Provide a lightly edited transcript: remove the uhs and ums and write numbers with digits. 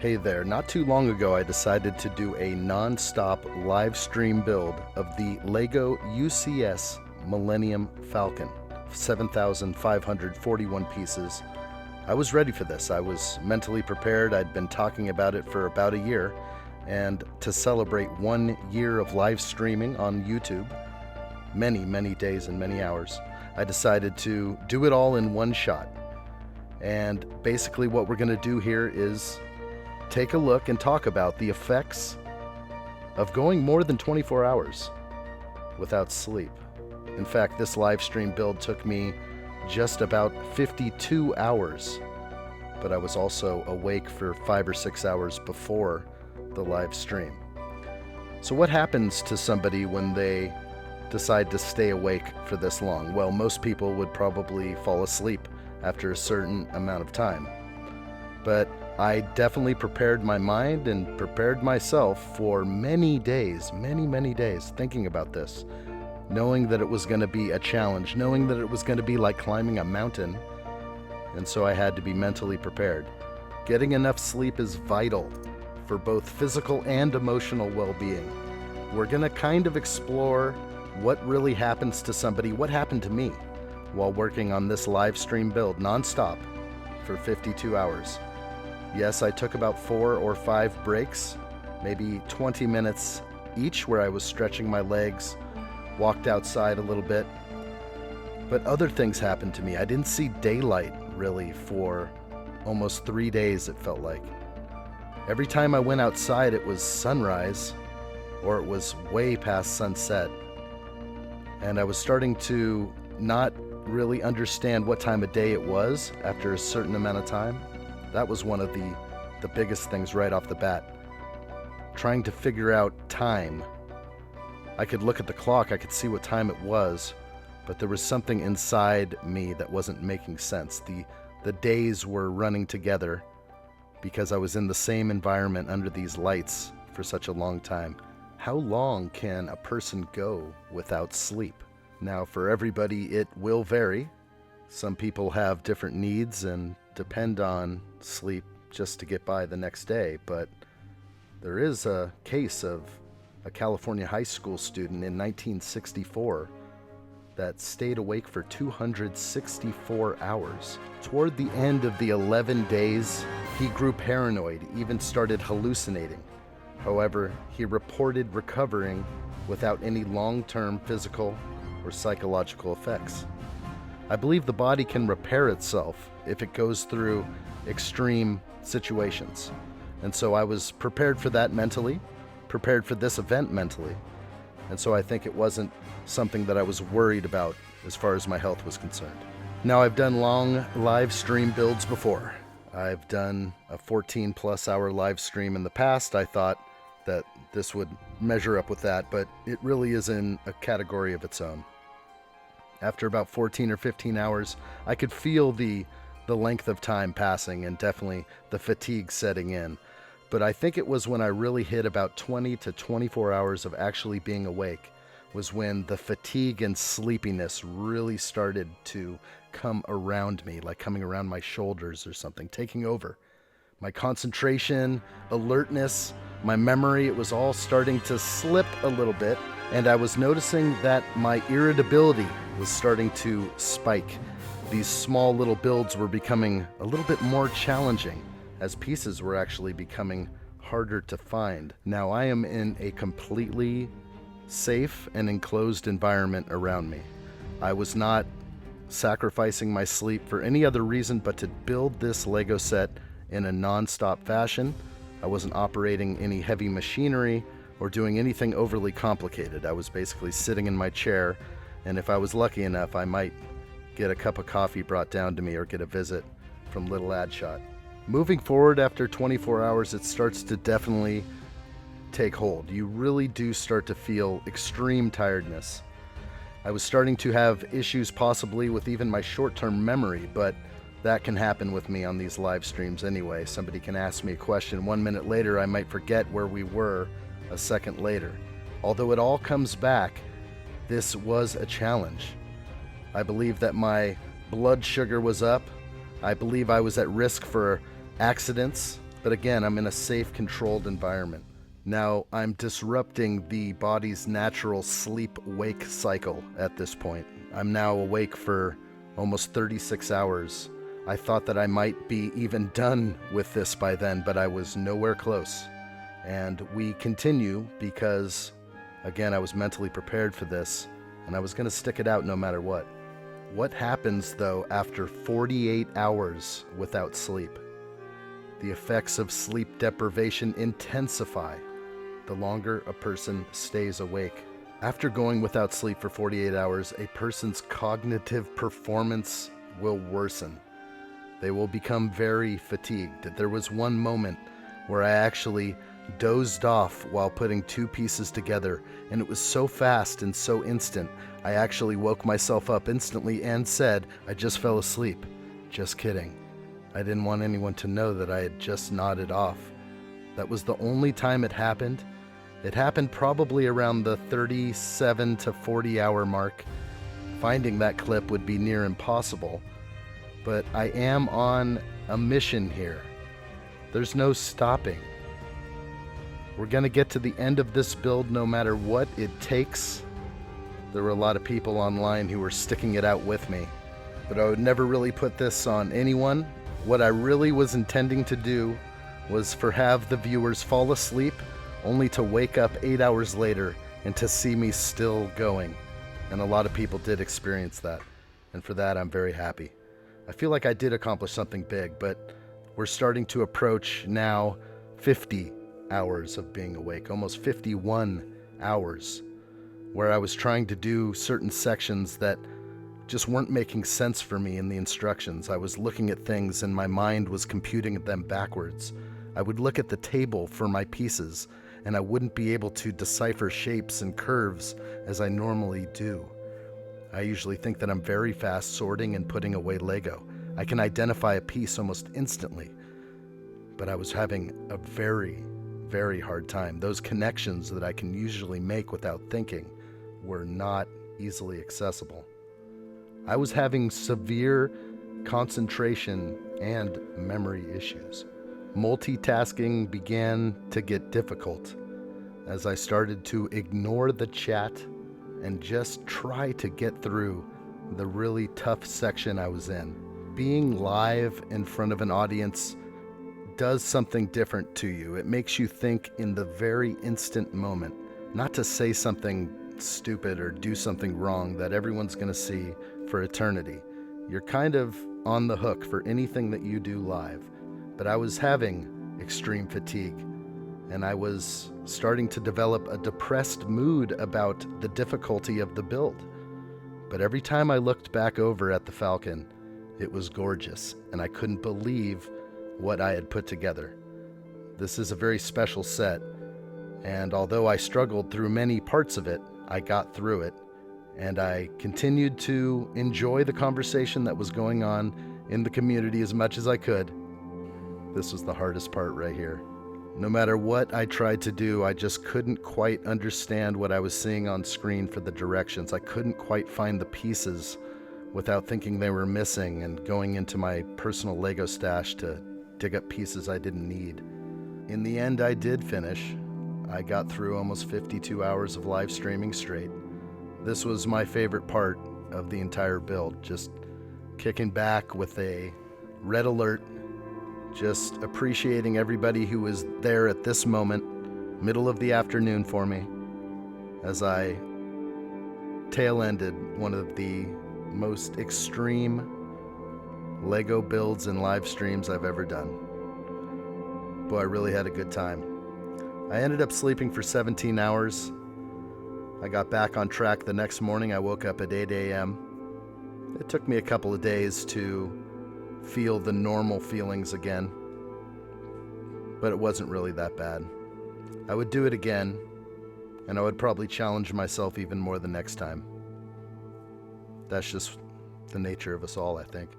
Hey there, not too long ago I decided to do a non-stop live stream build of the LEGO UCS Millennium Falcon, 7,541 pieces. I was ready for this. I was mentally prepared. I'd been talking about it for about a year, and to celebrate 1 year of live streaming on YouTube, many days and many hours, I decided to do it all in one shot. And basically what we're going to do here is take a look and talk about the effects of going more than 24 hours without sleep. In fact, this live stream build took me just about 52 hours, but I was also awake for 5 or 6 hours before the live stream. So what happens to somebody when they decide to stay awake for this long? Well, most people would probably fall asleep after a certain amount of time. But I definitely prepared my mind and prepared myself for many days thinking about this, knowing that it was going to be a challenge, knowing that it was going to be like climbing a mountain, and so I had to be mentally prepared. Getting enough sleep is vital for both physical and emotional well-being. We're going to kind of explore what really happens to somebody, what happened to me while working on this live stream build non-stop for 52 hours. Yes, I took about 4 or 5 breaks, maybe 20 minutes each, where I was stretching my legs, walked outside a little bit. But other things happened to me. I didn't see daylight really for almost 3 days, it felt like. Every time I went outside, it was sunrise or it was way past sunset. And I was starting to not really understand what time of day it was after a certain amount of time. That was one of the biggest things right off the bat. Trying to figure out time. I could look at the clock, I could see what time it was, but there was something inside me that wasn't making sense. The days were running together because I was in the same environment under these lights for such a long time. How long can a person go without sleep? Now, for everybody, it will vary. Some people have different needs and depend on sleep just to get by the next day, but there is a case of a California high school student in 1964 that stayed awake for 264 hours. Toward the end of the 11 days, he grew paranoid, even started hallucinating. However, he reported recovering without any long-term physical or psychological effects. I believe the body can repair itself if it goes through extreme situations. And so I was prepared for that mentally, prepared for this event mentally. And so I think it wasn't something that I was worried about as far as my health was concerned. Now, I've done long live stream builds before. I've done a 14+ hour live stream in the past. I thought that this would measure up with that, but it really is in a category of its own. After about 14 or 15 hours, I could feel the length of time passing and definitely the fatigue setting in. But I think it was when I really hit about 20 to 24 hours of actually being awake was when the fatigue and sleepiness really started to come around me, like coming around my shoulders or something, taking over. My concentration, alertness, my memory, it was all starting to slip a little bit, and I was noticing that my irritability was starting to spike. These small little builds were becoming a little bit more challenging as pieces were actually becoming harder to find. Now, I am in a completely safe and enclosed environment around me. I was not sacrificing my sleep for any other reason but to build this Lego set in a non-stop fashion. I wasn't operating any heavy machinery or doing anything overly complicated. I was basically sitting in my chair, and if I was lucky enough, I might get a cup of coffee brought down to me or get a visit from little addshot. Moving forward after 24 hours, it starts to definitely take hold. You really do start to feel extreme tiredness. I was starting to have issues possibly with even my short-term memory, but that can happen with me on these live streams anyway. Somebody can ask me a question 1 minute later, I might forget where we were a second later. Although it all comes back, this was a challenge. I believe that my blood sugar was up. I believe I was at risk for accidents But again, I'm in a safe, controlled environment. Now, I'm disrupting the body's natural sleep-wake cycle at this point. I'm now awake for almost 36 hours. I thought that I might be even done with this by then, but I was nowhere close. And we continue because, again, I was mentally prepared for this, and I was going to stick it out no matter what. What happens, though, after 48 hours without sleep? The effects of sleep deprivation intensify the longer a person stays awake. After going without sleep for 48 hours, a person's cognitive performance will worsen. They will become very fatigued. There was one moment where I actually dozed off while putting two pieces together, and it was so fast and so instant, I actually woke myself up instantly and said, "I just fell asleep." Just kidding. I didn't want anyone to know that I had just nodded off. That was the only time it happened. It happened probably around the 37 to 40 hour mark. Finding that clip would be near impossible, but I am on a mission here. There's no stopping. We're going to get to the end of this build no matter what it takes. There were a lot of people online who were sticking it out with me, but I would never really put this on anyone. What I really was intending to do was have the viewers fall asleep only to wake up 8 hours later and to see me still going. And a lot of people did experience that. And for that, I'm very happy. I feel like I did accomplish something big, but we're starting to approach now 50 hours of being awake, almost 51 hours, where I was trying to do certain sections that just weren't making sense for me in the instructions. I was looking at things and my mind was computing them backwards. I would look at the table for my pieces and I wouldn't be able to decipher shapes and curves as I normally do. I usually think that I'm very fast sorting and putting away Lego. I can identify a piece almost instantly, but I was having a very, very hard time. Those connections that I can usually make without thinking were not easily accessible. I was having severe concentration and memory issues. Multitasking began to get difficult as I started to ignore the chat and just try to get through the really tough section I was in. Being live in front of an audience does something different to you. It makes you think in the very instant moment, not to say something stupid or do something wrong that everyone's going to see for eternity. You're kind of on the hook for anything that you do live. But I was having extreme fatigue, and I was starting to develop a depressed mood about the difficulty of the build. But every time I looked back over at the Falcon, it was gorgeous, and I couldn't believe what I had put together. This is a very special set, and although I struggled through many parts of it, I got through it, and I continued to enjoy the conversation that was going on in the community as much as I could. This was the hardest part right here. No matter what I tried to do, I just couldn't quite understand what I was seeing on screen for the directions. I couldn't quite find the pieces without thinking they were missing and going into my personal Lego stash to dig up pieces I didn't need. In the end, I did finish. I got through almost 52 hours of live streaming straight. This was my favorite part of the entire build, just kicking back with a red alert, just appreciating everybody who was there at this moment, middle of the afternoon for me, as I tail-ended one of the most extreme Lego builds and live streams I've ever done. Boy, I really had a good time. I ended up sleeping for 17 hours. I got back on track the next morning. I woke up at 8 a.m. It took me a couple of days to feel the normal feelings again, but it wasn't really that bad. I would do it again, and I would probably challenge myself even more the next time. That's just the nature of us all, I think.